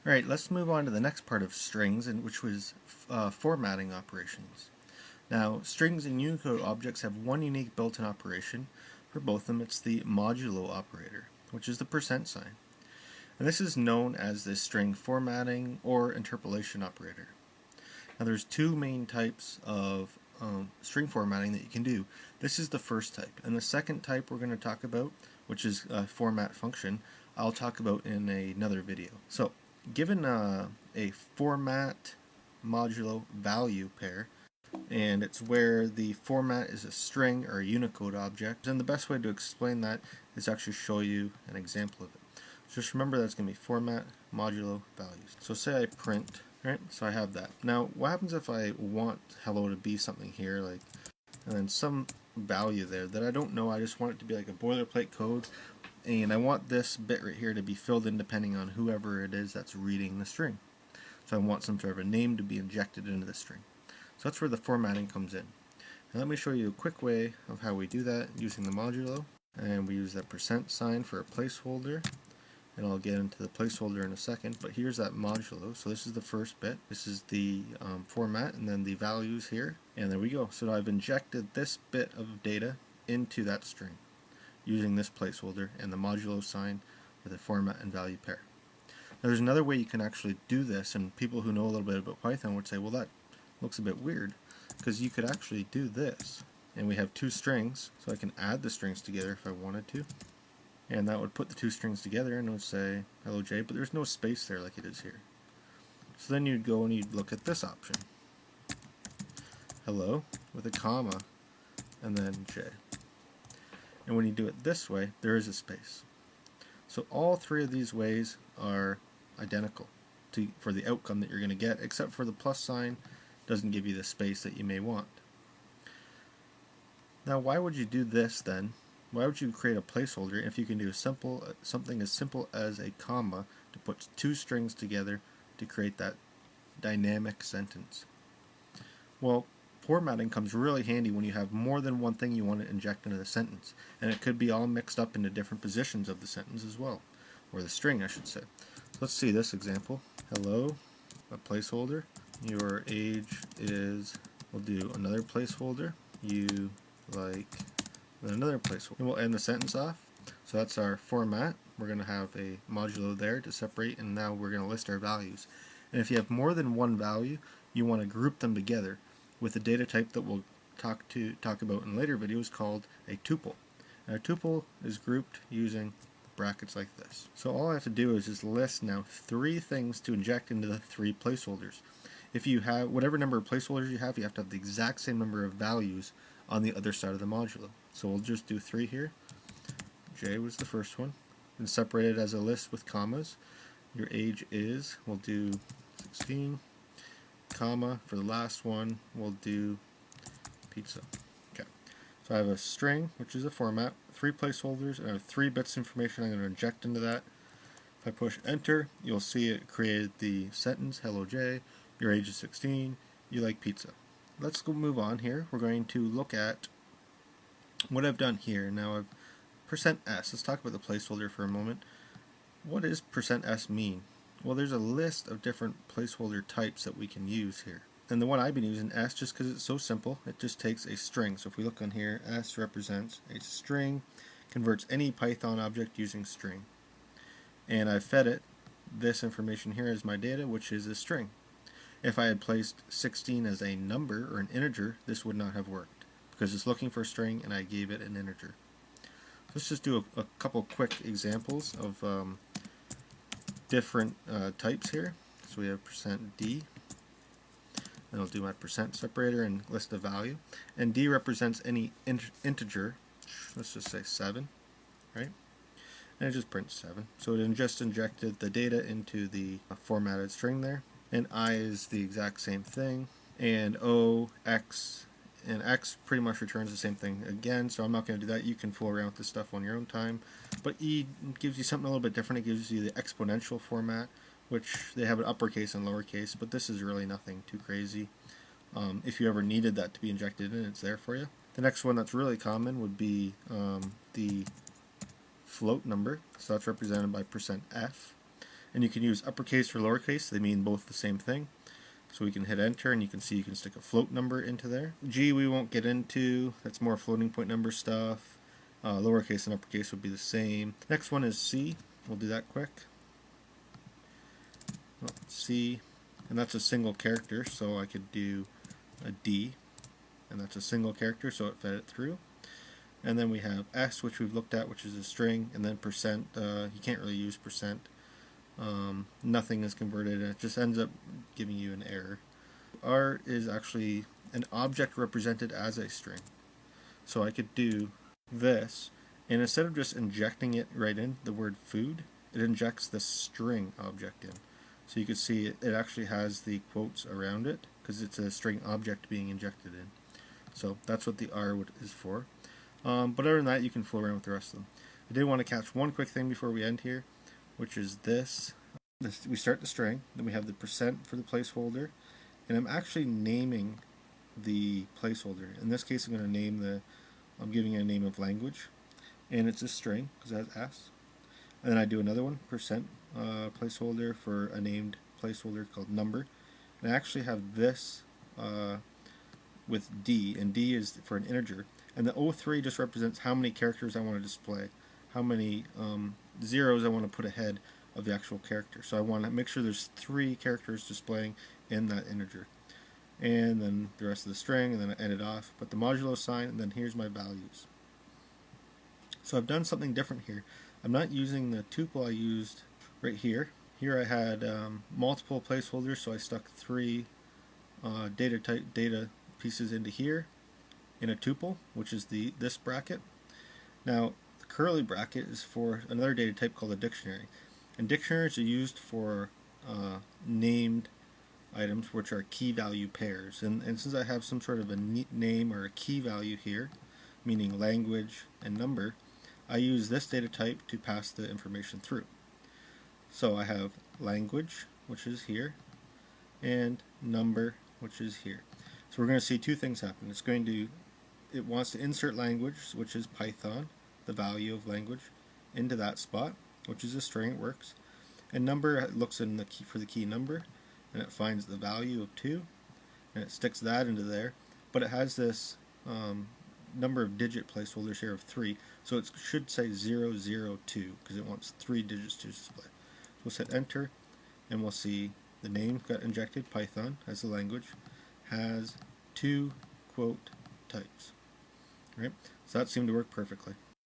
Alright, let's move on to the next part of strings, which was formatting operations. Now, strings and Unicode objects have one unique built-in operation. For both of them, it's the modulo operator, which is the percent sign. And this is known as the string formatting or interpolation operator. Now, there's two main types of string formatting that you can do. This is the first type. And the second type we're going to talk about, which is a format function, I'll talk about in another video. So, given a format modulo value pair, and it's where the format is a string or a Unicode object, and the best way to explain that is actually show you an example of it. So just remember that's going to be format modulo values. So say I print, right? So I have that. Now what happens if I want hello to be something here, like, and then some value there that I don't know, I just want it to be like a boilerplate code, and I want this bit right here to be filled in depending on whoever it is that's reading the string. So I want some sort of a name to be injected into the string. So that's where the formatting comes in. And let me show you a quick way of how we do that using the modulo. And we use that percent sign for a placeholder. And I'll get into the placeholder in a second. But here's that modulo. So this is the first bit. This is the format and then the values here. And there we go. So I've injected this bit of data into that string using this placeholder and the modulo sign with a format and value pair. Now there's another way you can actually do this, and people who know a little bit about Python would say, well, that looks a bit weird, because you could actually do this. And we have two strings, so I can add the strings together if I wanted to. And that would put the two strings together and it would say hello J, but there's no space there like it is here. So then you'd go and you'd look at this option. Hello, with a comma, and then J. And when you do it this way, there is a space. So all three of these ways are identical for the outcome that you're going to get, except for the plus sign doesn't give you the space that you may want. Now why would you do this then? Why would you create a placeholder if you can do something as simple as a comma to put two strings together to create that dynamic sentence? Well, formatting comes really handy when you have more than one thing you want to inject into the sentence, and it could be all mixed up into different positions of the sentence as well, or the string I should say. So let's see this example. Hello, a placeholder. Your age is, we'll do another placeholder. You like, and another placeholder. And we'll end the sentence off. So that's our format. We're going to have a modulo there to separate, and now we're going to list our values. And if you have more than one value, you want to group them together with a data type that we'll talk about in later videos called a tuple. And a tuple is grouped using brackets like this. So all I have to do is just list now three things to inject into the three placeholders. If you have whatever number of placeholders you have to have the exact same number of values on the other side of the modulo. So we'll just do three here. J was the first one, and separate it as a list with commas. Your age is, we'll do 16, comma, for the last one we'll do pizza. Okay, so I have a string, which is a format, three placeholders, and I have 3 bits of information I'm going to inject into that. If I push enter, you'll see it created the sentence, hello J, your age is 16, you like pizza. Let's go move on here. We're going to look at what I've done here. Now I've %s. Let's talk about the placeholder for a moment. What does %s mean? Well, there's a list of different placeholder types that we can use here. And the one I've been using, S, just because it's so simple, it just takes a string. So if we look on here, S represents a string, converts any Python object using string. And I've fed it this information here as my data, which is a string. If I had placed 16 as a number or an integer, this would not have worked, because it's looking for a string and I gave it an integer. Let's just do a couple quick examples of different types here. So we have %d, and I'll do my % separator and list the value. And d represents any integer, let's just say 7, right? And it just prints 7. So it just injected the data into the formatted string there. And I is the exact same thing. And O, X, and X pretty much returns the same thing again, so I'm not going to do that. You can fool around with this stuff on your own time. But E gives you something a little bit different. It gives you the exponential format, which they have an uppercase and lowercase, but this is really nothing too crazy. If you ever needed that to be injected in, it's there for you. The next one that's really common would be the float number, so that's represented by %f. And you can use uppercase or lowercase, they mean both the same thing. So we can hit enter and you can see you can stick a float number into there. G we won't get into, that's more floating point number stuff. Lowercase and uppercase would be the same. Next one is C, we'll do that quick. C, and that's a single character, so I could do a D, and that's a single character, so it fed it through. And then we have S, which we've looked at, which is a string, and then percent, you can't really use percent. Nothing is converted, and it just ends up giving you an error. R is actually an object represented as a string. So I could do this, and instead of just injecting it right in, the word food, it injects the string object in. So you can see it actually has the quotes around it, because it's a string object being injected in. So that's what the R is for. But other than that, you can fool around with the rest of them. I did want to catch one quick thing before we end here, which is this. We start the string, then we have the percent for the placeholder, and I'm actually naming the placeholder. In this case, I'm giving it a name of language, and it's a string because it has S. And then I do another one, percent placeholder for a named placeholder called number. And I actually have this with D, and D is for an integer. And the 03 just represents how many characters I want to display, how many zeros I want to put ahead of the actual character. So I want to make sure there's 3 characters displaying in that integer. And then the rest of the string, and then I end it off. Put the modulo sign, and then here's my values. So I've done something different here. I'm not using the tuple I used right here. Here I had multiple placeholders, so I stuck 3 data pieces into here in a tuple, which is this bracket. Now, the curly bracket is for another data type called a dictionary. And dictionaries are used for named items, which are key value pairs. And since I have some sort of a name or a key value here, meaning language and number, I use this data type to pass the information through. So I have language, which is here, and number, which is here. So we're going to see 2 things happen. It wants to insert language, which is Python, the value of language, into that spot, which is a string, it works. And number, it looks in the key for the key number, and it finds the value of 2, and it sticks that into there. But it has this number of digit placeholders here of 3, so it should say 002 because it wants 3 digits to display. So we'll hit enter, and we'll see the name got injected. Python as the language has 2 quote types. Right? So that seemed to work perfectly.